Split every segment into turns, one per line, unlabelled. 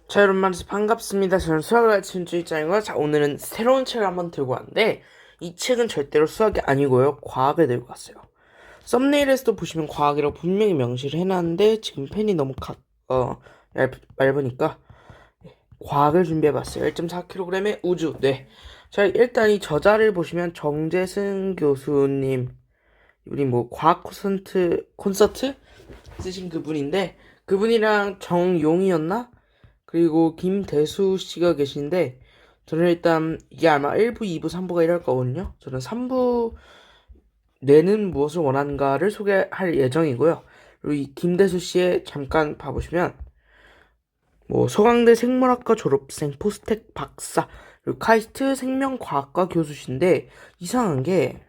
자, 여러분 만나서 반갑습니다. 저는 수학을 가르치는 주의장이고요. 자, 오늘은 새로운 책을 한번 들고 왔는데 이 책은 절대로 수학이 아니고요. 과학을 들고 왔어요. 썸네일에서도 보시면 과학이라고 분명히 명시를 해놨는데 지금 펜이 너무 얇으니까 과학을 준비해봤어요. 1.4kg의 우주. 네. 자, 일단 이 저자를 보시면 정재승 교수님, 이분이 뭐 과학 콘서트 쓰신 그분인데 그분이랑 정용이었나? 그리고 김대수 씨가 계신데 저는 일단 이게 아마 1부, 2부, 3부가 이럴 거거든요. 저는 3부 내는 무엇을 원하는가를 소개할 예정이고요. 그리고 이 김대수 씨의 잠깐 봐보시면 뭐 서강대 생물학과 졸업생, 포스텍 박사, 그리고 카이스트 생명과학과 교수신데 이상한 게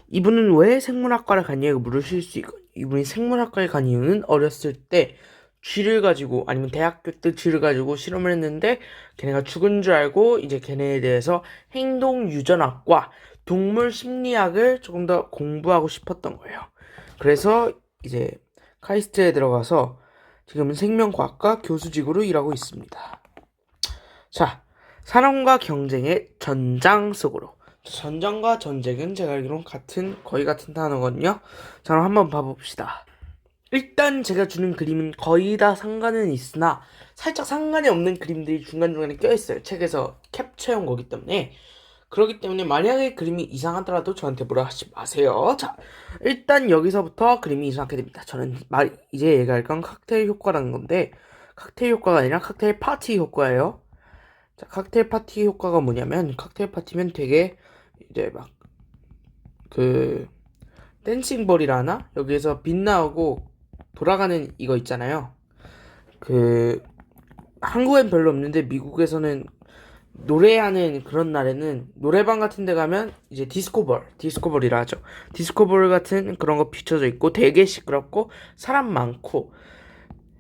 이분은 왜 생물학과를 갔냐고 물으실 수 있고 이분이 생물학과에 간 이유는 어렸을 때 쥐를 가지고 아니면 대학교 때 쥐를 가지고 실험을 했는데 걔네가 죽은 줄 알고 이제 걔네에 대해서 행동 유전학과 동물 심리학을 조금 더 공부하고 싶었던 거예요. 그래서 이제 카이스트에 들어가서 지금은 생명과학과 교수직으로 일하고 있습니다. 자, 사랑과 경쟁의 전장 속으로. 전장과 전쟁은 제가 알기로는 거의 같은 단어거든요. 자, 그럼 한번 봐봅시다. 일단 제가 주는 그림은 거의 다 상관은 있으나 살짝 상관이 없는 그림들이 중간중간에 껴있어요. 책에서 캡처해온 거기 때문에. 그렇기 때문에 만약에 그림이 이상하더라도 저한테 뭐라 하지 마세요. 자, 일단 여기서부터 그림이 이상하게 됩니다. 이제 얘기할 건 칵테일 효과라는 건데 칵테일 효과가 아니라 칵테일 파티 효과예요. 자, 칵테일 파티 효과가 뭐냐면 칵테일 파티면 되게 이제 막 그 댄싱볼이라 하나? 여기에서 빛 나오고 돌아가는 이거 있잖아요. 그 한국엔 별로 없는데 미국에서는 노래하는 그런 날에는 노래방 같은 데 가면 이제 디스코볼이라 하죠. 디스코볼 같은 그런 거 비춰져 있고 되게 시끄럽고 사람 많고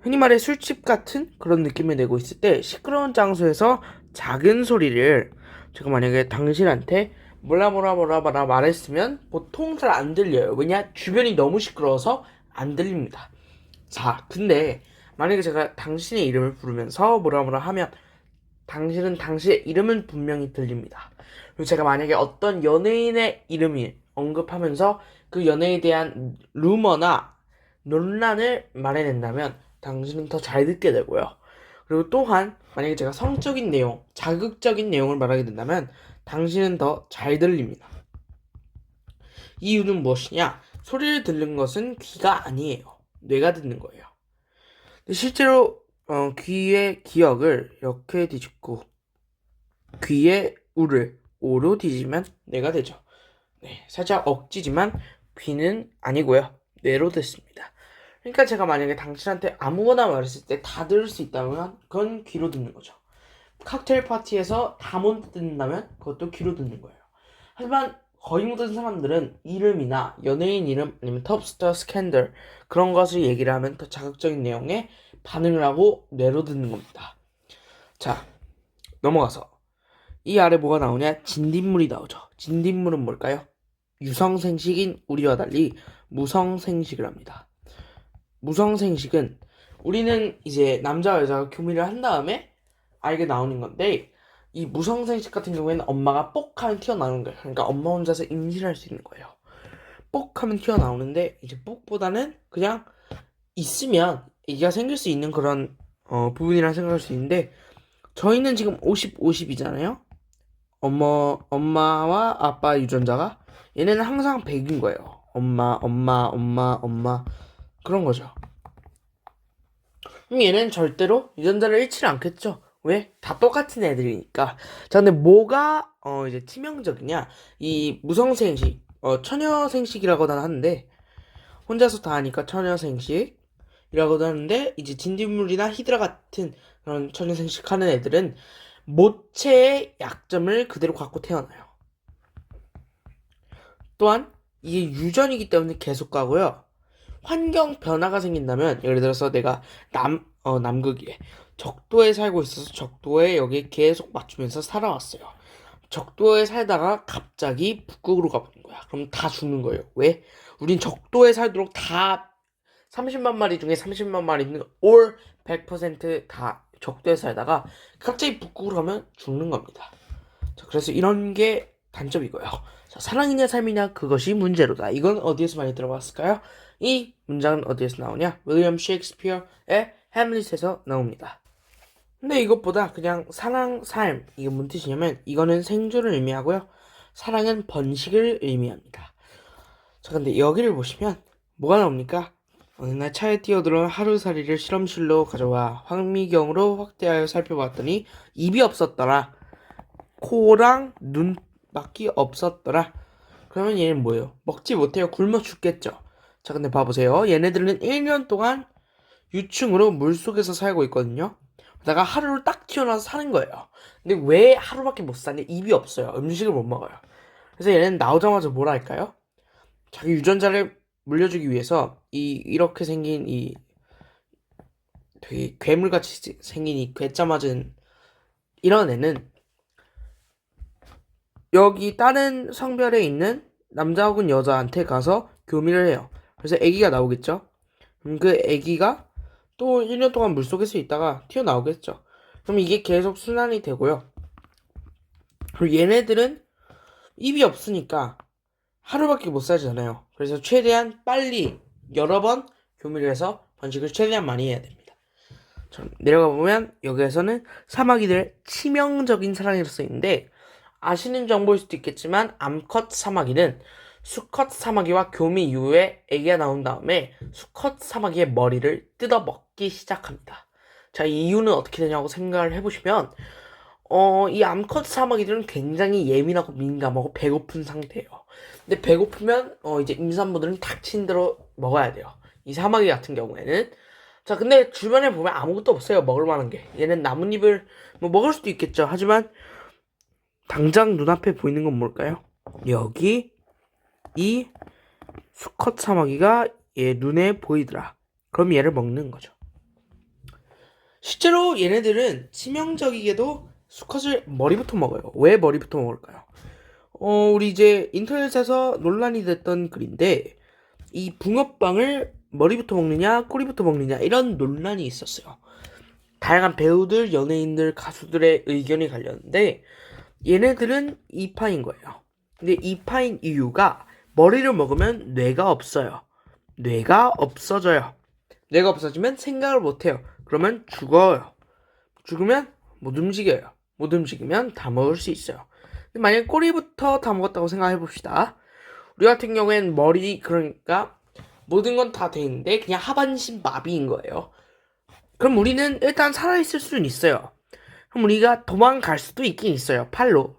흔히 말해 술집 같은 그런 느낌을 내고 있을 때 시끄러운 장소에서 작은 소리를 제가 만약에 당신한테 뭐라 말했으면 보통 잘 안 들려요. 왜냐? 주변이 너무 시끄러워서 안 들립니다. 자, 근데 만약에 제가 당신의 이름을 부르면서 뭐라 하면 당신은 당신의 이름은 분명히 들립니다. 그리고 제가 만약에 어떤 연예인의 이름을 언급하면서 그 연예인에 대한 루머나 논란을 말해낸다면 당신은 더 잘 듣게 되고요. 그리고 또한 만약에 제가 성적인 내용, 자극적인 내용을 말하게 된다면 당신은 더 잘 들립니다. 이유는 무엇이냐? 소리를 듣는 것은 귀가 아니에요. 뇌가 듣는 거예요. 실제로 귀의 기억을 이렇게 뒤집고 귀의 우를 오로 뒤지면 뇌가 되죠. 네, 살짝 억지지만 귀는 아니고요. 뇌로 듣습니다. 그러니까 제가 만약에 당신한테 아무거나 말했을 때 다 들을 수 있다면 그건 귀로 듣는 거죠. 칵테일 파티에서 다 못 듣는다면 그것도 귀로 듣는 거예요. 하지만 거의 모든 사람들은 이름이나 연예인 이름 아니면 톱스타 스캔들 그런 것을 얘기를 하면 더 자극적인 내용에 반응을 하고 뇌로 듣는 겁니다. 자, 넘어가서 이 아래 뭐가 나오냐? 진딧물이 나오죠. 진딧물은 뭘까요? 유성생식인 우리와 달리 무성생식을 합니다. 무성생식은 우리는 이제 남자와 여자가 교미를 한 다음에 아이가 나오는 건데 이 무성생식 같은 경우에는 엄마가 뽁 하면 튀어나오는 거예요. 그러니까 엄마 혼자서 임신할 수 있는 거예요. 뽁 하면 튀어나오는데 이제 뽁보다는 그냥 있으면 애기가 생길 수 있는 그런 부분이라 생각할 수 있는데 저희는 지금 50, 50이잖아요. 엄마와 아빠 유전자가 얘네는 항상 100인 거예요. 엄마 그런 거죠. 그럼 얘는 절대로 유전자를 잃지 않겠죠. 왜? 다 똑같은 애들이니까. 자, 근데 뭐가 이제 치명적이냐? 이 무성생식, 처녀생식이라고도 하는데 혼자서 다 하니까 처녀생식이라고도 하는데 이제 진딧물이나 히드라 같은 그런 처녀생식 하는 애들은 모체의 약점을 그대로 갖고 태어나요. 또한 이게 유전이기 때문에 계속 가고요. 환경 변화가 생긴다면 예를 들어서 내가 남극에 적도에 살고 있어서 적도에 여기 계속 맞추면서 살아왔어요. 적도에 살다가 갑자기 북극으로 가버린 거야. 그럼 다 죽는 거예요. 왜? 우린 적도에 살도록 다 30만 마리 중에 30만 마리는 올 100%다 적도에 살다가 갑자기 북극으로 가면 죽는 겁니다. 자, 그래서 이런 게 단점이고요. 자, 사랑이냐 삶이냐 그것이 문제로다. 이건 어디에서 많이 들어봤을까요? 이 문장은 어디에서 나오냐? 윌리엄 셰익스피어의 햄릿에서 나옵니다. 근데 이것보다 그냥 사랑, 삶 이게 무슨 뜻이냐면 이거는 생존을 의미하고요. 사랑은 번식을 의미합니다. 자, 근데 여기를 보시면 뭐가 나옵니까? 어느 날 차에 뛰어들어 하루살이를 실험실로 가져와 황미경으로 확대하여 살펴봤더니 입이 없었더라. 코랑 눈밖에 없었더라. 그러면 얘는 뭐예요? 먹지 못해요. 굶어 죽겠죠. 자, 근데 봐보세요. 얘네들은 1년 동안 유충으로 물속에서 살고 있거든요. 그러다가 하루를 딱 튀어나와서 사는 거예요. 근데 왜 하루밖에 못 사냐? 입이 없어요. 음식을 못 먹어요. 그래서 얘는 나오자마자 뭐라 할까요? 자기 유전자를 물려주기 위해서 이렇게 생긴 이 되게 괴물같이 생긴 이 괴짜 맞은 이런 애는 여기 다른 성별에 있는 남자 혹은 여자한테 가서 교미를 해요. 그래서 아기가 나오겠죠. 그 아기가 또 1년 동안 물속에서 있다가 튀어나오겠죠. 그럼 이게 계속 순환이 되고요. 그리고 얘네들은 입이 없으니까 하루밖에 못 살잖아요. 그래서 최대한 빨리 여러 번 교미를 해서 번식을 최대한 많이 해야 됩니다. 내려가 보면 여기에서는 사마귀들의 치명적인 사랑이라고 써있는데 아시는 정보일 수도 있겠지만 암컷 사마귀는 수컷 사마귀와 교미 이후에 아기가 나온 다음에 수컷 사마귀의 머리를 뜯어먹기 시작합니다. 자, 이 이유는 어떻게 되냐고 생각을 해보시면 이 암컷 사마귀들은 굉장히 예민하고 민감하고 배고픈 상태예요. 근데 배고프면 이제 임산부들은 닥친 대로 먹어야 돼요. 이 사마귀 같은 경우에는 자, 근데 주변에 보면 아무것도 없어요. 먹을 만한 게. 얘는 나뭇잎을 뭐 먹을 수도 있겠죠. 하지만 당장 눈앞에 보이는 건 뭘까요? 여기 이 수컷 사마귀가 얘 눈에 보이더라. 그럼 얘를 먹는 거죠. 실제로 얘네들은 치명적이게도 수컷을 머리부터 먹어요. 왜 머리부터 먹을까요? 우리 이제 인터넷에서 논란이 됐던 글인데 이 붕어빵을 머리부터 먹느냐 꼬리부터 먹느냐 이런 논란이 있었어요. 다양한 배우들, 연예인들, 가수들의 의견이 갈렸는데 얘네들은 이파인 거예요. 근데 이파인 이유가 머리를 먹으면 뇌가 없어요. 뇌가 없어져요. 뇌가 없어지면 생각을 못해요. 그러면 죽어요. 죽으면 못 움직여요. 못 움직이면 다 먹을 수 있어요. 근데 만약에 꼬리부터 다 먹었다고 생각해 봅시다. 우리 같은 경우엔 머리 그러니까 모든 건 다 돼 있는데 그냥 하반신 마비인 거예요. 그럼 우리는 일단 살아있을 수는 있어요. 그럼 우리가 도망갈 수도 있긴 있어요. 팔로.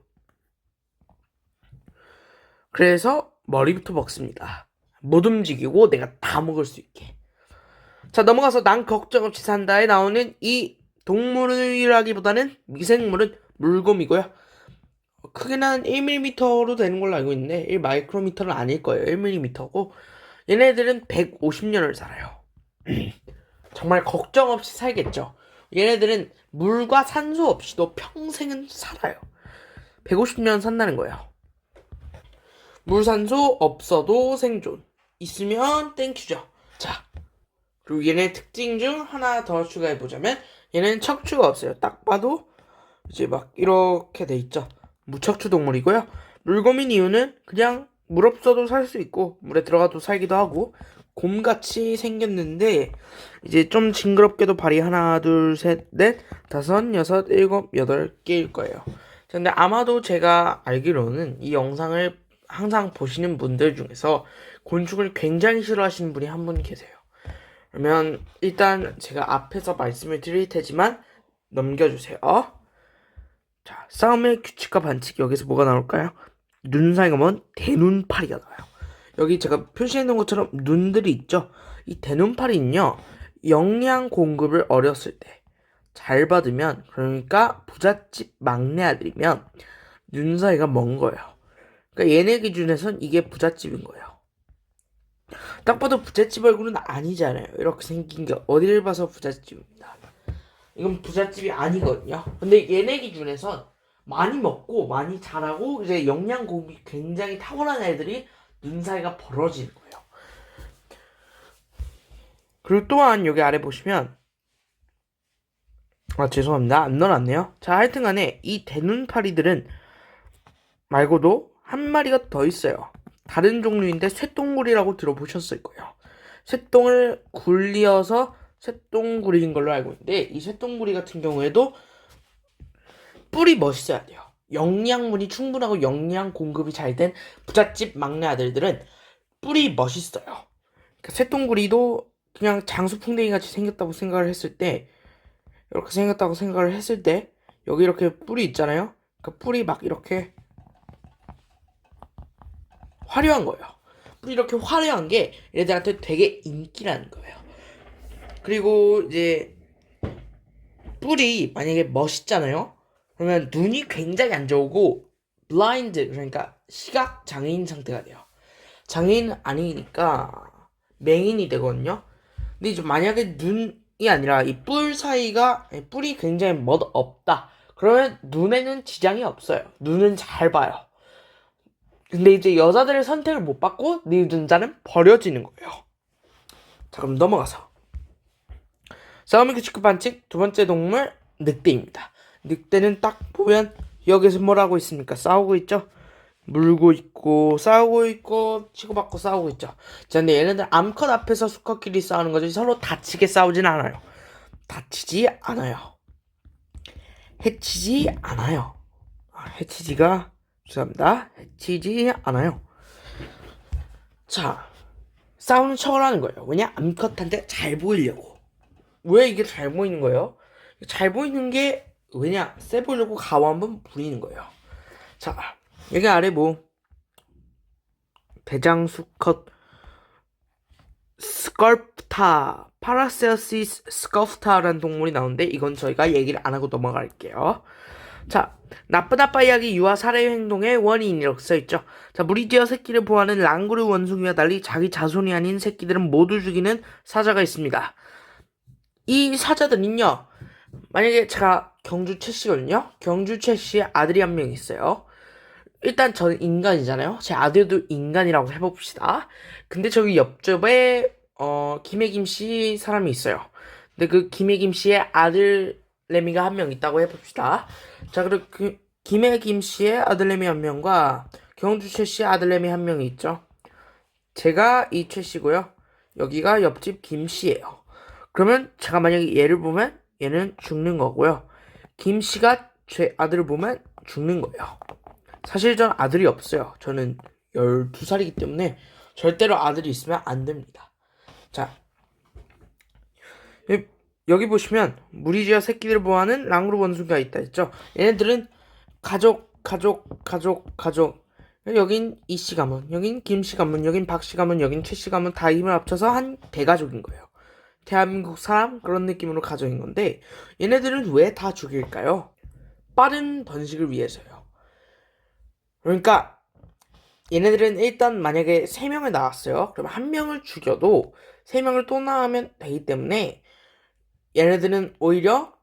그래서 머리부터 먹습니다. 못 움직이고 내가 다 먹을 수 있게. 자, 넘어가서 난 걱정 없이 산다에 나오는 이 동물이라기보다는 미생물은 물곰이고요. 크기는 한 1mm로 되는 걸로 알고 있는데 1마이크로미터는 아닐 거예요. 1mm고 얘네들은 150년을 살아요. 정말 걱정 없이 살겠죠. 얘네들은 물과 산소 없이도 평생은 살아요. 150년 산다는 거예요. 물, 산소 없어도 생존. 있으면 땡큐죠. 자, 그리고 얘네 특징 중 하나 더 추가해보자면 얘네는 척추가 없어요. 딱 봐도 이제 막 이렇게 돼 있죠. 무척추 동물이고요. 물곰인 이유는 그냥 물 없어도 살 수 있고 물에 들어가도 살기도 하고 곰같이 생겼는데 이제 좀 징그럽게도 발이 하나 둘 셋 넷 다섯 여섯 일곱 여덟 개일 거예요. 근데 아마도 제가 알기로는 이 영상을 항상 보시는 분들 중에서 곤충을 굉장히 싫어하시는 분이 한 분 계세요. 그러면 일단 제가 앞에서 말씀을 드릴 테지만 넘겨주세요. 자, 싸움의 규칙과 반칙 여기서 뭐가 나올까요? 눈 사이가 먼 대눈파리가 나와요. 여기 제가 표시해놓은 것처럼 눈들이 있죠? 이 대눈파리는요 영양 공급을 어렸을 때 잘 받으면 그러니까 부잣집 막내 아들이면 눈 사이가 먼 거예요. 그러니까 얘네 기준에선 이게 부잣집인 거예요. 딱 봐도 부잣집 얼굴은 아니잖아요. 이렇게 생긴 게 어디를 봐서 부잣집입니다. 이건 부잣집이 아니거든요. 근데 얘네 기준에선 많이 먹고 많이 자라고 이제 영양 공급이 굉장히 탁월한 애들이 눈 사이가 벌어지는 거예요. 그리고 또한 여기 아래 보시면 죄송합니다. 안 넣어놨네요. 자, 하여튼간에 이 대눈파리들은 말고도 한 마리가 더 있어요. 다른 종류인데 쇠똥구리라고 들어보셨을 거예요. 쇠똥을 굴려서 쇠똥구리인 걸로 알고 있는데 이 쇠똥구리 같은 경우에도 뿔이 멋있어야 돼요. 영양분이 충분하고 영양 공급이 잘 된 부잣집 막내 아들들은 뿔이 멋있어요. 그러니까 쇠똥구리도 그냥 장수풍뎅이 같이 생겼다고 생각을 했을 때 이렇게 생겼다고 생각을 했을 때 여기 이렇게 뿔이 있잖아요. 그 뿔이 막 이렇게 화려한 거예요. 뿔이 이렇게 화려한 게 얘네들한테 되게 인기라는 거예요. 그리고 이제 뿔이 만약에 멋있잖아요. 그러면 눈이 굉장히 안 좋고 블라인드 그러니까 시각 장애인 상태가 돼요. 장애인 아니니까 맹인이 되거든요. 근데 이제 만약에 눈이 아니라 이 뿔 사이가 뿔이 굉장히 멋없다. 그러면 눈에는 지장이 없어요. 눈은 잘 봐요. 근데 이제 여자들의 선택을 못 받고 늙은 버려지는 거예요. 자, 그럼 넘어가서 싸움이 규칙 반칙 두 번째 동물 늑대입니다. 늑대는 딱 보면 여기서 뭘 하고 있습니까? 싸우고 있죠? 물고 있고 싸우고 있고 치고받고 싸우고 있죠. 자, 근데 얘네들 암컷 앞에서 수컷끼리 싸우는 거지 서로 다치게 싸우진 않아요. 다치지 않아요. 해치지 않아요. 해치지가 죄송합니다. 해치지 않아요. 자, 싸우는 척을 하는 거예요. 왜냐? 암컷한테 잘 보이려고. 왜 이게 잘 보이는 거예요? 잘 보이는 게 왜냐? 세 보이려고 가오 한번 부리는 거예요. 자, 여기 아래 뭐 대장수컷 스컬프타 파라세어시스 스컬프타라는 동물이 나오는데 이건 저희가 얘기를 안 하고 넘어갈게요. 자, 나쁜 아빠 이야기 유아 살해 행동의 원인이라고 써있죠. 자, 무리지어 새끼를 보호하는 랑구르 원숭이와 달리 자기 자손이 아닌 새끼들은 모두 죽이는 사자가 있습니다. 이 사자들은요, 만약에 제가 경주 최씨거든요. 경주 최씨의 아들이 한 명 있어요. 일단 저는 인간이잖아요. 제 아들도 인간이라고 해봅시다. 근데 저기 옆집에 김혜김 씨 사람이 있어요. 근데 그 김혜김 씨의 아들 레미가 한 명 있다고 해봅시다. 자, 그리고 그 김혜김 씨의 아들 레미 한 명과 경주 최 씨의 아들 레미 한 명이 있죠. 제가 이 최 씨고요. 여기가 옆집 김 씨예요. 그러면 제가 만약에 얘를 보면 얘는 죽는 거고요. 김 씨가 제 아들을 보면 죽는 거예요. 사실 전 아들이 없어요. 저는 12살이기 때문에 절대로 아들이 있으면 안 됩니다. 자, 여기 보시면 무리지어 새끼들을 보호하는 랑루르 원숭이가 있다 했죠. 얘네들은 가족. 여긴 이씨 가문, 여긴 김씨 가문, 여긴 박씨 가문, 여긴 최씨 가문 다 힘을 합쳐서 한 대가족인 거예요. 대한민국 사람 그런 느낌으로 가족인 건데 얘네들은 왜 다 죽일까요? 빠른 번식을 위해서요. 그러니까 얘네들은 일단 만약에 3명을 낳았어요. 그럼 1명을 죽여도 3명을 또 낳으면 되기 때문에 얘네들은 오히려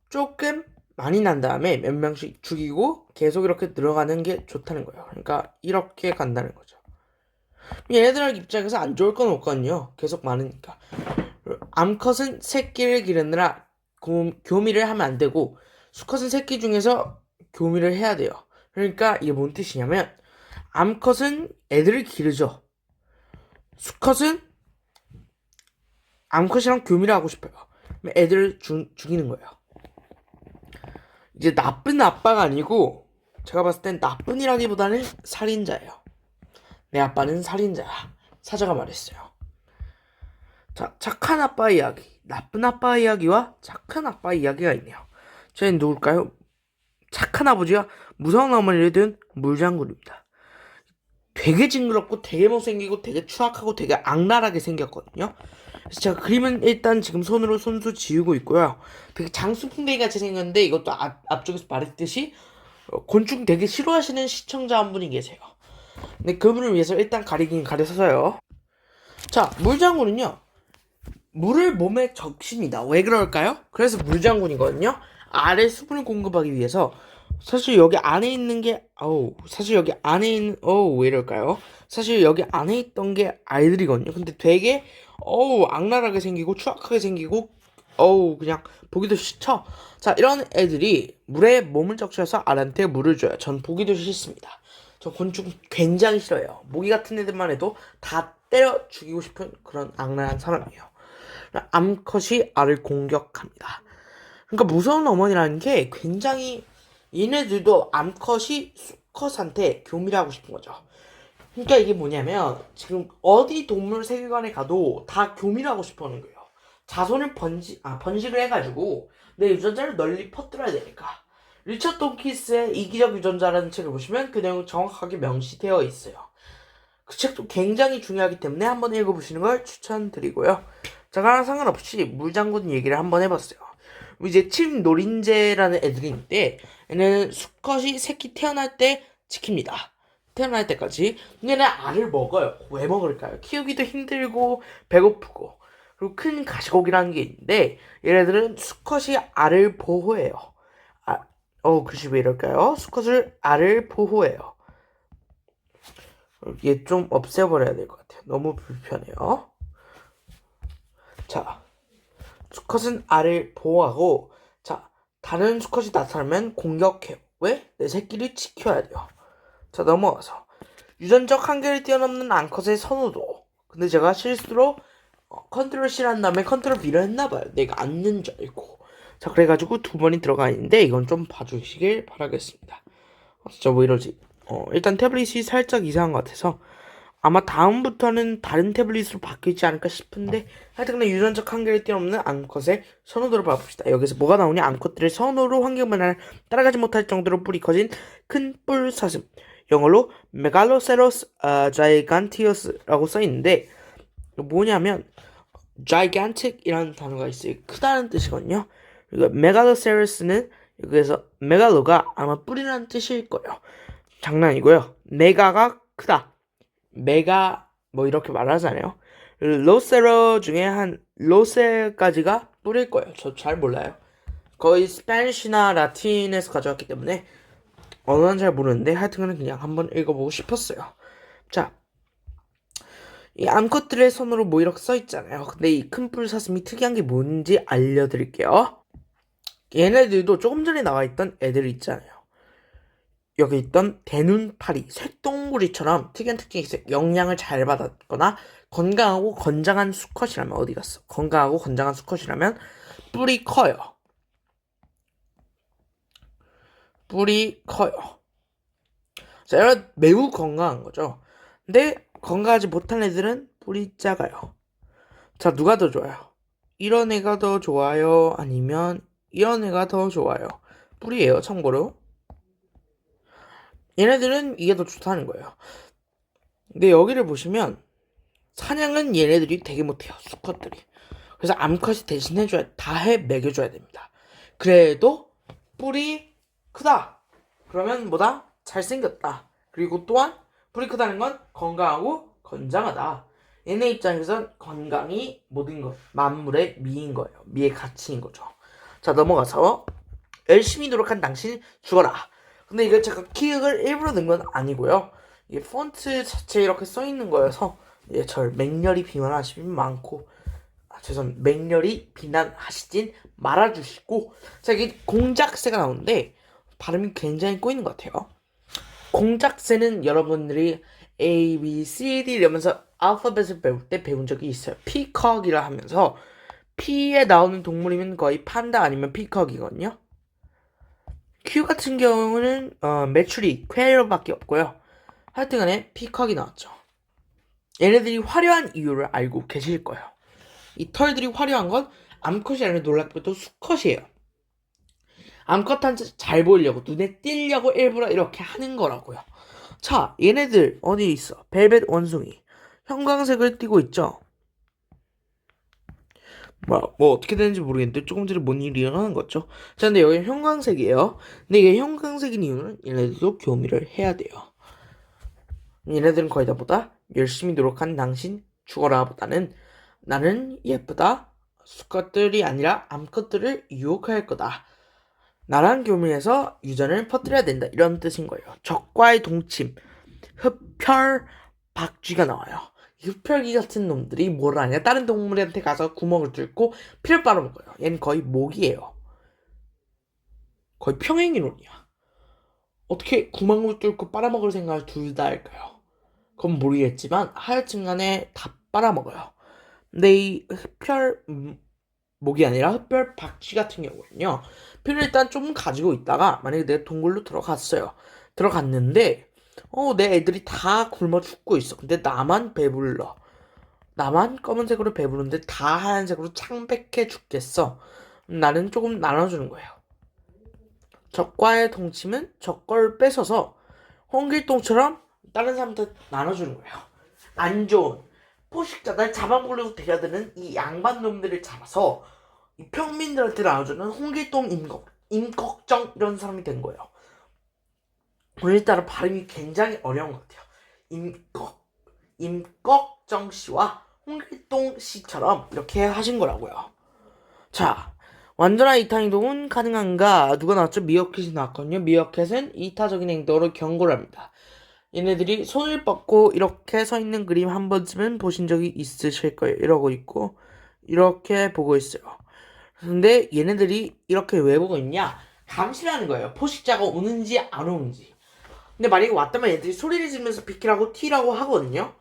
조금 많이 난 다음에 몇 명씩 죽이고 계속 이렇게 늘어가는 게 좋다는 거예요. 그러니까 이렇게 간다는 거죠. 얘네들 입장에서 안 좋을 건 없거든요. 계속 많으니까. 암컷은 새끼를 기르느라 교미를 하면 안 되고 수컷은 새끼 중에서 교미를 해야 돼요. 그러니까 이게 뭔 뜻이냐면 암컷은 애들을 기르죠. 수컷은 암컷이랑 교미를 하고 싶어요. 애들을 죽이는 거예요. 이제 나쁜 아빠가 아니고 제가 봤을 땐 나쁜이라기보다는 살인자예요. 내 아빠는 살인자야. 사자가 말했어요. 자, 착한 아빠 이야기, 나쁜 아빠 이야기와 착한 아빠 이야기가 있네요. 저희는 누굴까요? 착한 아버지와 무서운 어머니를 둔 물장군입니다. 되게 징그럽고 되게 못생기고 되게 추악하고 되게 악랄하게 생겼거든요. 그래서 제가 그림은 일단 지금 손으로 손수 지우고 있고요. 되게 장수풍뎅이 같이 생겼는데 이것도 앞쪽에서 말했듯이 곤충 되게 싫어하시는 시청자 한 분이 계세요. 근데 그분을 위해서 일단 가리긴 가려서요. 자, 물장군은요. 물을 몸에 적십니다. 왜 그럴까요? 그래서 물장군이거든요. 알에 수분을 공급하기 위해서 사실 여기 안에 있는 게 왜 이럴까요? 사실 여기 안에 있던 게 알들이거든요. 근데 되게 어우, 악랄하게 생기고 추악하게 생기고 어우, 그냥 보기도 싫죠. 자, 이런 애들이 물에 몸을 적셔서 알한테 물을 줘요. 전 보기도 싫습니다. 저 곤충 굉장히 싫어요. 모기 같은 애들만 해도 다 때려 죽이고 싶은 그런 악랄한 사람이에요. 암컷이 알을 공격합니다. 그러니까 무서운 어머니라는 게 굉장히 얘네들도 암컷이 수컷한테 교미를 하고 싶은 거죠. 그러니까 이게 뭐냐면 지금 어디 동물 세계관에 가도 다 교미를 하고 싶어 하는 거예요. 자손을 번식을 해가지고 내 유전자를 널리 퍼뜨려야 되니까. 리처드 돈키스의 이기적 유전자라는 책을 보시면 그 내용 정확하게 명시되어 있어요. 그 책도 굉장히 중요하기 때문에 한번 읽어보시는 걸 추천드리고요. 저랑 상관없이 물장군 얘기를 한번 해봤어요. 이제 침 노린재라는 애들이 있는데 얘는 수컷이 새끼 태어날 때 지킵니다. 태어날 때까지. 근데 얘는 알을 먹어요. 왜 먹을까요? 키우기도 힘들고 배고프고 그리고 큰 가시고기라는 게 있는데 얘네들은 수컷이 알을 보호해요. 글씨 왜 이럴까요? 수컷을 알을 보호해요. 얘 좀 없애버려야 될 것 같아요. 너무 불편해요. 자, 수컷은 알을 보호하고, 자, 다른 수컷이 나타나면 공격해요. 왜? 내 새끼를 지켜야 돼요. 자, 넘어가서. 유전적 한계를 뛰어넘는 암컷의 선호도. 근데 제가 실수로 컨트롤 C란 다음에 컨트롤 B를 했나봐요. 내가 앉는 줄 알고. 자, 그래가지고 두 번이 들어가 있는데, 이건 좀 봐주시길 바라겠습니다. 진짜 뭐 이러지? 일단 태블릿이 살짝 이상한 것 같아서 아마 다음부터는 다른 태블릿으로 바뀌지 않을까 싶은데 하여튼 유전적 한계를 뛰어넘는 암컷의 선호도를 봐봅시다. 여기서 뭐가 나오냐? 암컷들의 선호로 환경 변화를 따라가지 못할 정도로 뿔이 커진 큰 뿔 사슴, 영어로 메갈로세로스 자이간티어스라고 써있는데 뭐냐면 gigantic이라는 단어가 있어요. 크다는 뜻이거든요. 그리고 메갈로세로스는 여기에서 메갈로가 아마 뿔이라는 뜻일 거예요. 장난이고요. 메가가 크다. 메가 뭐 이렇게 말하잖아요. 로세로 중에 한 로세까지가 뿔일 거예요. 저 잘 몰라요. 거의 스페니쉬나 라틴에서 가져왔기 때문에 언어는 잘 모르는데 하여튼 그냥 한번 읽어보고 싶었어요. 자, 이 암컷들의 손으로 뭐 이렇게 써있잖아요. 근데 이 큰 뿔 사슴이 특이한 게 뭔지 알려드릴게요. 얘네들도 조금 전에 나와있던 애들 있잖아요. 여기 있던 대눈파리, 쇳덩구리처럼 특이한 특징이 있어요. 영양을 잘 받았거나 건강하고 건장한 수컷이라면 어디 갔어? 건강하고 건장한 수컷이라면 뿔이 커요. 뿔이 커요. 자, 이런 매우 건강한 거죠. 근데 건강하지 못한 애들은 뿔이 작아요. 자, 누가 더 좋아요? 이런 애가 더 좋아요? 아니면 이런 애가 더 좋아요? 뿔이에요, 참고로. 얘네들은 이게 더 좋다는 거예요. 근데 여기를 보시면 사냥은 얘네들이 되게 못해요. 수컷들이. 그래서 암컷이 대신해줘야 먹여줘야 됩니다. 그래도 뿔이 크다. 그러면 뭐다? 잘생겼다. 그리고 또한 뿔이 크다는 건 건강하고 건장하다. 얘네 입장에선 건강이 모든 것, 만물의 미인 거예요. 미의 가치인 거죠. 자, 넘어가서 열심히 노력한 당신 죽어라. 근데 이거 제가 키읔을 일부러 넣은 건 아니고요. 이게 폰트 자체에 이렇게 써있는 거여서 절 맹렬히 비난하시면 많고 맹렬히 비난하시진 말아주시고 자, 이게 공작새가 나오는데 발음이 굉장히 꼬이는 것 같아요. 공작새는 여러분들이 A, B, C, D 이러면서 알파벳을 배울 때 배운 적이 있어요. 피커기라 하면서 P에 나오는 동물이면 거의 판다 아니면 피커기거든요. Q 같은 경우는 매출이 퀘러밖에 없고요. 하여튼간에 피커기 나왔죠. 얘네들이 화려한 이유를 알고 계실 거예요. 이 털들이 화려한 건 암컷이 아니라 놀랍게도 수컷이에요. 암컷한테 잘 보이려고 눈에 띄려고 일부러 이렇게 하는 거라고요. 자, 얘네들 어디 있어? 벨벳 원숭이 형광색을 띠고 있죠. 뭐 어떻게 되는지 모르겠는데 조금 전에 뭔 일이 일어나는 거죠. 자, 근데 여기 형광색이에요. 근데 이게 형광색인 이유는 얘네들도 교미를 해야 돼요. 얘네들은 거의 다 보다 열심히 노력한 당신 죽어라 보다는 나는 예쁘다 수컷들이 아니라 암컷들을 유혹할 거다. 나랑 교미해서 유전을 퍼뜨려야 된다. 이런 뜻인 거예요. 적과의 동침, 흡혈, 박쥐가 나와요. 흡혈귀 같은 놈들이 뭘 하냐? 다른 동물한테 가서 구멍을 뚫고 피를 빨아먹어요. 얘는 거의 모기예요. 거의 평행이론이야. 어떻게 구멍을 뚫고 빨아먹을 생각을 둘 다 할까요? 그건 모르겠지만 하여튼간에 다 빨아먹어요. 근데 이 흡혈 목이 아니라 흡혈 박쥐 같은 경우는요, 피를 일단 좀 가지고 있다가 만약에 내가 동굴로 들어갔어요. 들어갔는데 내 애들이 다 굶어 죽고 있어. 근데 나만 배불러. 나만 검은색으로 배부른데 다 하얀색으로 창백해 죽겠어. 나는 조금 나눠주는 거예요. 적과의 동침은 적걸 뺏어서 홍길동처럼 다른 사람한테 나눠주는 거예요. 안 좋은 포식자들 잡아먹으려고 대려드는 이 양반놈들을 잡아서 이 평민들한테 나눠주는 홍길동 임꺽정 이런 사람이 된 거예요. 오늘따라 발음이 굉장히 어려운 것 같아요. 임꺽정 씨와 홍길동 씨처럼 이렇게 하신 거라고요. 자, 완전한 이타행동은 가능한가? 누가 나왔죠? 미어캣이 나왔거든요. 미어캣은 이타적인 행동으로 경고를 합니다. 얘네들이 손을 뻗고 이렇게 서 있는 그림 한 번쯤은 보신 적이 있으실 거예요. 이러고 있고 이렇게 보고 있어요. 근데 얘네들이 이렇게 왜 보고 있냐? 감시를 하는 거예요. 포식자가 오는지 안 오는지. 근데 만약에 왔다면 얘들이 소리를 지르면서 비키라고 튀라고 하거든요.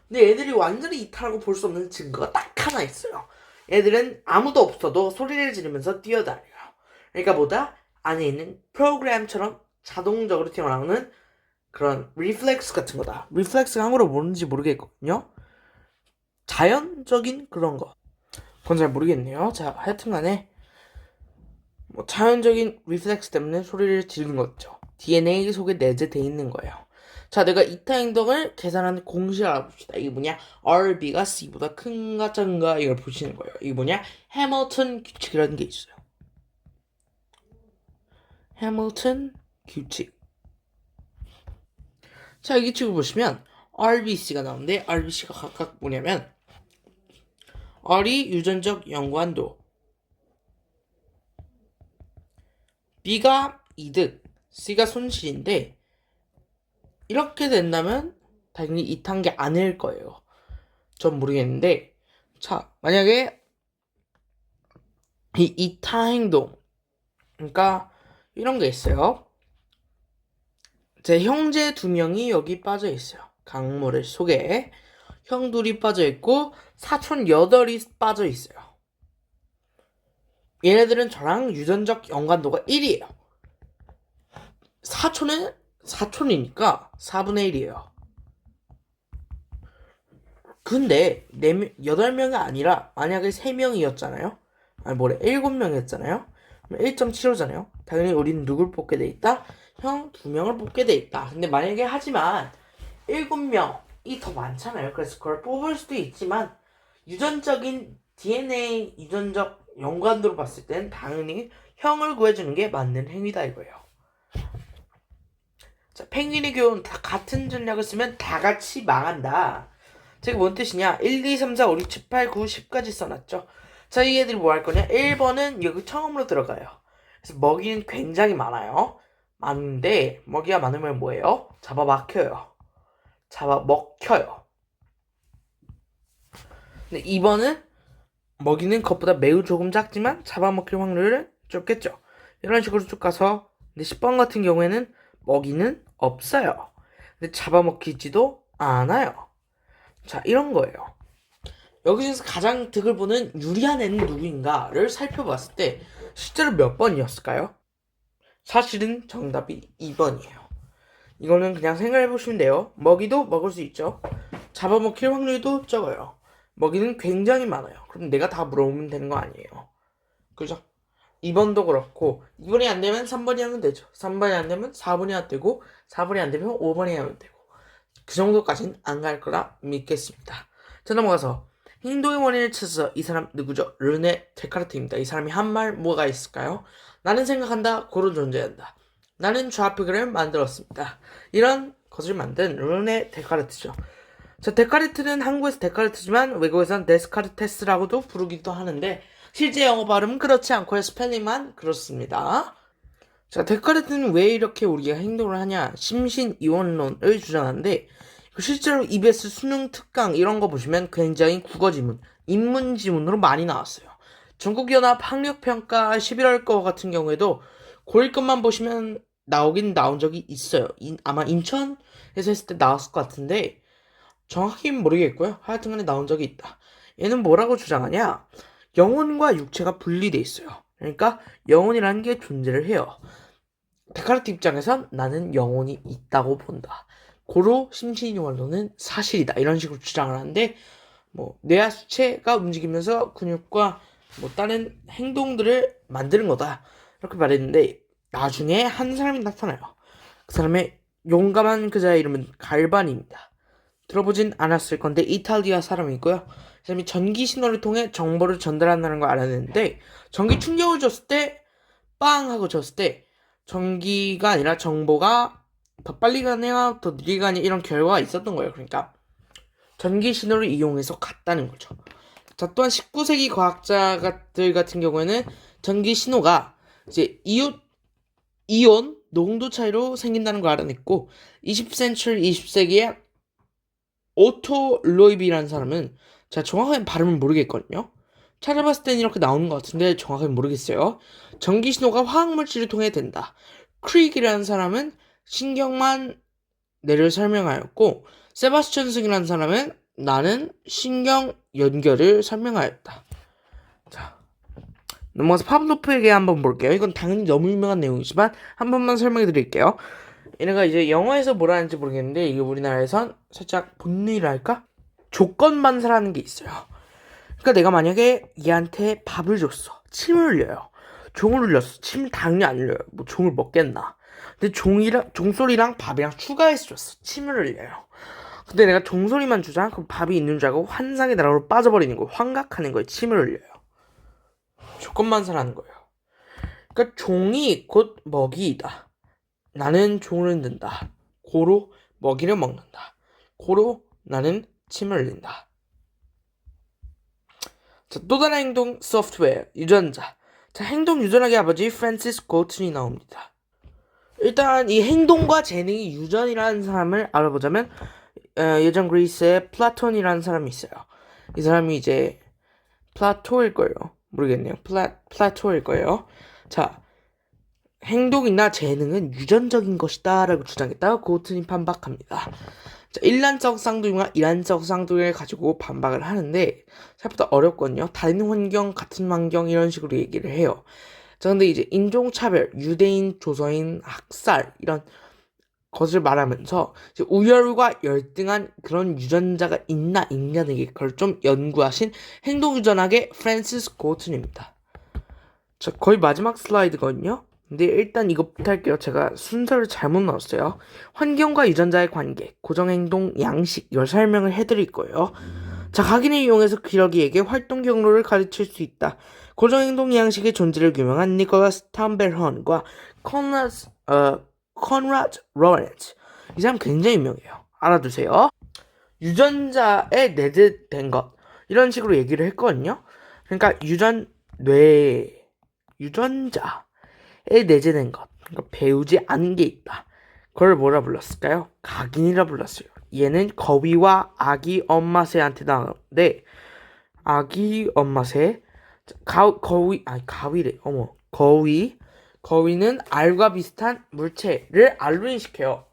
근데 얘들이 완전히 이탈하고 볼 수 없는 증거가 딱 하나 있어요. 얘들은 아무도 없어도 소리를 지르면서 뛰어다녀요. 그러니까 뭐다? 안에 있는 프로그램처럼 자동적으로 튀어나오는 그런 리플렉스 같은 거다. 리플렉스가 한국어로 뭔지 모르겠거든요. 자연적인 그런 거. 그건 잘 모르겠네요. 자, 하여튼간에 뭐 자연적인 리플렉스 때문에 소리를 지르는 거죠. DNA 속에 내재돼 있는 거예요. 자, 내가 이타 행동을 계산하는 공식을 알아봅시다. 이게 뭐냐? RB가 C보다 큰가 작은가 이걸 보시는 거예요. 이게 뭐냐? 해밀턴 규칙이라는 게 있어요. 해밀턴 규칙. 자, 이 규칙을 보시면 RBC가 나오는데 RBC가 각각 뭐냐면 R이 유전적 연관도, B가 이득, C가 손실인데 이렇게 된다면 당연히 이타한 게 아닐 거예요. 전 모르겠는데 자, 만약에 이 이타 행동 그러니까 이런 게 있어요. 제 형제 2명이 여기 빠져 있어요. 강모래 속에 형 둘이 빠져 있고 사촌 8이 빠져 있어요. 얘네들은 저랑 유전적 연관도가 1이에요. 사촌은 사촌이니까 4분의 1이에요. 근데 8명이 아니라 만약에 3명이었잖아요. 아니 뭐래 7명이었잖아요. 1.75잖아요. 당연히 우리는 누굴 뽑게 돼 있다? 형 2명을 뽑게 돼 있다. 근데 만약에 하지만 7명이 더 많잖아요. 그래서 그걸 뽑을 수도 있지만 유전적인 DNA 유전적 연관도로 봤을 땐 당연히 형을 구해주는 게 맞는 행위다 이거예요. 자, 펭귄의 교훈 다 같은 전략을 쓰면 다 같이 망한다. 제가 뭔 뜻이냐? 1, 2, 3, 4, 5, 6, 7, 8, 9, 10까지 써놨죠. 자, 이 애들이 뭐 할 거냐? 1번은 여기 처음으로 들어가요. 그래서 먹이는 굉장히 많아요. 많은데 먹이가 많으면 뭐예요? 잡아먹혀요. 근데 2번은 먹이는 것보다 매우 조금 작지만 잡아먹힐 확률은 좁겠죠. 이런 식으로 쭉 가서 근데 10번 같은 경우에는 먹이는 없어요. 근데 잡아먹히지도 않아요. 자, 이런 거예요. 여기서 가장 득을 보는 유리한 애는 누구인가를 살펴봤을 때 실제로 몇 번이었을까요? 사실은 정답이 2번이에요. 이거는 그냥 생각해보시면 돼요. 먹이도 먹을 수 있죠. 잡아먹힐 확률도 적어요. 먹이는 굉장히 많아요. 그럼 내가 다 물어보면 되는 거 아니에요. 그죠? 2번도 그렇고 2번이 안 되면 3번이 하면 되죠. 3번이 안 되면 4번이 하면 되고 4번이 안 되면 5번이 하면 되고 그 정도까지는 안 갈 거라 믿겠습니다. 자, 넘어가서 행동의 원인을 찾아서 이 사람 누구죠? 르네 데카르트입니다. 이 사람이 한 말 뭐가 있을까요? 나는 생각한다. 고로 존재한다. 나는 좌표를 만들었습니다. 이런 것을 만든 르네 데카르트죠. 자, 데카르트는 한국에서 데카르트지만 외국에서는 데스카르테스라고도 부르기도 하는데 실제 영어 발음은 그렇지 않고요. 스펠링만 그렇습니다. 자, 데카르트는 왜 이렇게 우리가 행동을 하냐? 심신이원론을 주장하는데 실제로 EBS 수능 특강 이런 거 보시면 굉장히 국어 지문, 인문 지문으로 많이 나왔어요. 전국연합 학력평가 11월 거 같은 경우에도 고1 것만 보시면 나온 적이 있어요. 아마 인천에서 했을 때 나왔을 것 같은데 정확히는 모르겠고요. 하여튼간에 나온 적이 있다. 얘는 뭐라고 주장하냐? 영혼과 육체가 분리돼 있어요. 그러니까 영혼이라는 게 존재를 해요. 데카르트 입장에선 나는 영혼이 있다고 본다. 고로 심신이 원론은 사실이다. 이런 식으로 주장을 하는데 뭐 뇌와 수체가 움직이면서 근육과 뭐 다른 행동들을 만드는 거다. 이렇게 말했는데 나중에 한 사람이 나타나요. 그 사람의 용감한 그자의 이름은 갈바니입니다. 들어보진 않았을 건데 이탈리아 사람이고요. 그 사람이 전기 신호를 통해 정보를 전달한다는 걸 알아냈는데 전기 충격을 줬을 때 빵 하고 줬을 때 전기가 아니라 정보가 더 빨리 가냐 더 느리게 가냐 이런 결과가 있었던 거예요. 그러니까 전기 신호를 이용해서 갔다는 거죠. 자, 또한 19세기 과학자들 같은 경우에는 전기 신호가 이제 이온 농도 차이로 생긴다는 걸 알아냈고 20세기에 오토 로이비라는 사람은 제가 정확하게 발음을 모르겠거든요. 찾아봤을 땐 이렇게 나오는 것 같은데 정확하게 모르겠어요. 전기 신호가 화학물질을 통해 된다. 크릭이라는 사람은 신경만 뇌를 설명하였고 세바스찬 승이라는 사람은 나는 신경 연결을 설명하였다. 자, 넘어가서 파브로프에게 한번 볼게요. 이건 당연히 너무 유명한 내용이지만 한 번만 설명해 드릴게요. 얘네가 이제 영어에서 뭐라 하는지 모르겠는데 이게 우리나라에선 살짝 본능이랄까? 조건 반사라는 게 있어요. 그러니까 내가 만약에 얘한테 밥을 줬어. 침을 흘려요. 종을 울렸어. 침 당연히 안 흘려요. 뭐 종을 먹겠나. 근데 종소리랑 밥이랑 추가해서 줬어. 침을 흘려요. 근데 내가 종소리만 주자. 그럼 밥이 있는 줄 알고 환상의 나라로 빠져버리는 거예요. 환각하는 거예요. 침을 흘려요. 조건만사라는 거예요. 그러니까 종이 곧 먹이이다. 나는 종을 흔든다. 고로 먹이를 먹는다. 고로 나는 침을 흘린다. 자, 또 다른 행동 소프트웨어 유전자. 자, 행동 유전학의 아버지 프랜시스 고튼이 나옵니다. 일단 이 행동과 재능이 유전이라는 사람을 알아보자면 예전 그리스에 플라톤이라는 사람이 있어요. 이 사람이 이제 플라토일 거예요. 모르겠네요. 플라토일 거예요. 자, 행동이나 재능은 유전적인 것이다 라고 주장했다가 고튼이 반박합니다. 자, 일란적 쌍둥이와 이란적 쌍둥이를 가지고 반박을 하는데 생각보다 어렵거든요. 다른 환경, 같은 환경 이런 식으로 얘기를 해요. 자, 근데 이제 인종차별, 유대인, 조서인, 학살 이런 것을 말하면서 우열과 열등한 그런 유전자가 있나 있냐는 걸 좀 연구하신 행동유전학의 프랜시스 고튼입니다. 자, 거의 마지막 슬라이드거든요. 근데 일단 이것부터 할게요. 제가 순서를 잘못 넣었어요. 환경과 유전자의 관계, 고정행동, 양식 이걸 설명을 해드릴 거예요. 자, 각인을 이용해서 기러기에게 활동 경로를 가르칠 수 있다. 고정행동 양식의 존재를 규명한 니콜라스 탐벨헌과 컨라드 로렌츠. 이 사람 굉장히 유명해요. 알아두세요. 유전자에 내재된 것 이런 식으로 얘기를 했거든요. 그러니까 유전자에 내재된 것, 그러니까 배우지 않은 게 있다. 그걸 뭐라 불렀을까요? 각인이라 불렀어요. 얘는 거위와 아기 엄마새한테 나오는데 아기 엄마새 거위는 알과 비슷한 물체를 알로 인식해요.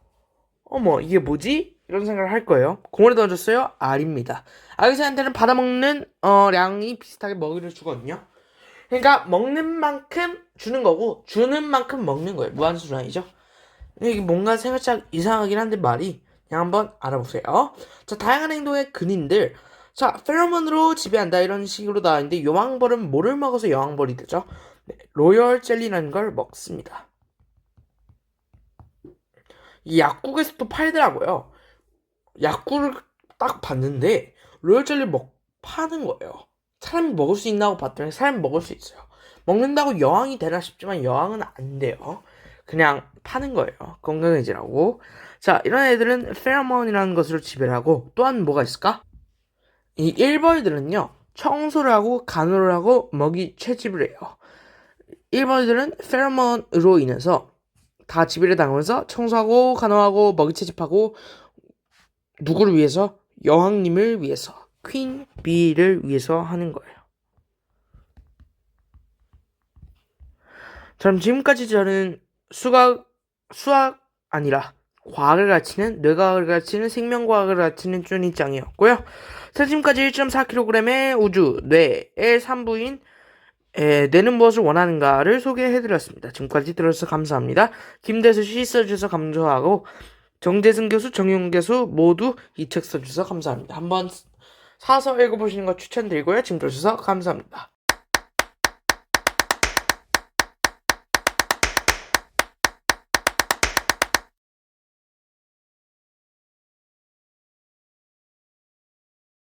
어머, 이게 뭐지? 이런 생각을 할 거예요. 공원에 던졌어요? 알입니다. 아기새한테는 받아먹는 량이 비슷하게 먹이를 주거든요. 그러니까 먹는 만큼 주는 거고 주는 만큼 먹는 거예요. 무한순환이죠. 이게 뭔가 살짝 이상하긴 한데 말이 그냥 한번 알아보세요. 자, 다양한 행동의 근인들. 자, 페로몬으로 지배한다 이런 식으로 나왔는데 여왕벌은 뭐를 먹어서 여왕벌이 되죠? 네, 로열 젤리라는 걸 먹습니다. 이 약국에서 또 팔더라고요. 약국을 딱 봤는데 로열 젤리 파는 거예요. 사람이 먹을 수 있나 고 봤더니 사람이 먹을 수 있어요. 먹는다고 여왕이 되나 싶지만 여왕은 안 돼요. 그냥 파는 거예요. 건강해지라고. 자, 이런 애들은 페로몬이라는 것으로 지배를 하고 또한 뭐가 있을까? 이 일벌들은요. 청소를 하고 간호를 하고 먹이 채집을 해요. 일벌들은 페로몬으로 인해서 다 지배를 당하면서 청소하고 간호하고 먹이 채집하고 누구를 위해서? 여왕님을 위해서, 퀸 비를 위해서 하는 거예요. 자, 그럼 지금까지 저는 수학 아니라 과학을 가르치는, 뇌과학을 가르치는, 생명과학을 가르치는 쭈니짱이었고요. 자, 지금까지 1.4kg의 우주, 뇌의 산부인, 뇌는 무엇을 원하는가를 소개해드렸습니다. 지금까지 들어주셔서 감사합니다. 김대수 씨 써주셔서 감사하고, 정재승 교수, 정용 교수 모두 이 책 써주셔서 감사합니다. 한번 사서 읽어보시는 거 추천드리고요. 지금 들어주셔서 감사합니다.